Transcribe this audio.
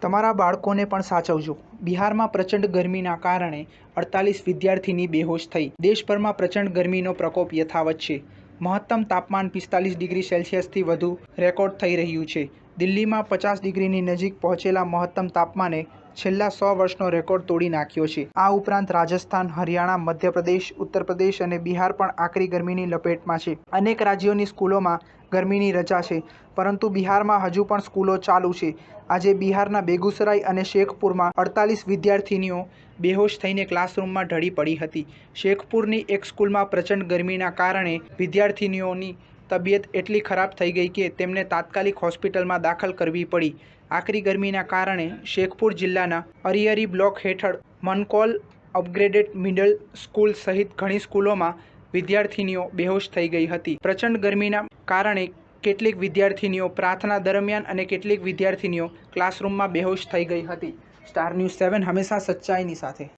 તમારા બાળકોને પણ સાચવજો. બિહારમાં પ્રચંડ ગરમીના કારણે 48 વિદ્યાર્થીની બેહોશ થઈ. દેશભરમાં પ્રચંડ ગરમીનો પ્રકોપ યથાવત છે. મહત્તમ તાપમાન 45 ડિગ્રી સેલ્સિયસથી વધુ રેકોર્ડ થઈ રહ્યું છે. દિલ્હીમાં 50 ડિગ્રીની નજીક પહોંચેલા મહત્તમ તાપમાને છેલ્લા 100 વર્ષનો રેકોર્ડ તોડી નાખ્યો છે. આ ઉપરાંત રાજસ્થાન, હરિયાણા, મધ્યપ્રદેશ, ઉત્તર પ્રદેશ અને બિહાર પણ આકરી ગરમીની લપેટમાં છે. અનેક રાજ્યોની સ્કૂલોમાં ગરમીની રજા છે, પરંતુ બિહારમાં હજુ પણ સ્કૂલો ચાલુ છે. આજે બિહારના બેગુસરાય અને શેખપુરમાં 48 વિદ્યાર્થીનીઓ બેહોશ થઈને ક્લાસરૂમમાં ઢળી પડી હતી. શેખપુરની એક સ્કૂલમાં પ્રચંડ ગરમીના કારણે વિદ્યાર્થીનીઓની તબિયત એટલી ખરાબ થઈ ગઈ કે તેમને તાત્કાલિક હોસ્પિટલમાં દાખલ કરવી પડી. આકરી ગરમીના કારણે શેખપુર જિલ્લાના અરિયરી બ્લોક હેઠળ મનકોલ અપગ્રેડેડ મિડલ સ્કૂલ સહિત ઘણી સ્કૂલોમાં વિદ્યાર્થીનીઓ બેહોશ થઈ ગઈ હતી. પ્રચંડ ગરમીના કારણે કેટલીક વિદ્યાર્થીનીઓ પ્રાર્થના દરમિયાન અને કેટલીક વિદ્યાર્થીનીઓ ક્લાસરૂમમાં બેહોશ થઈ ગઈ હતી. સ્ટાર ન્યૂઝ 7 હંમેશા સચ્ચાઈની સાથે.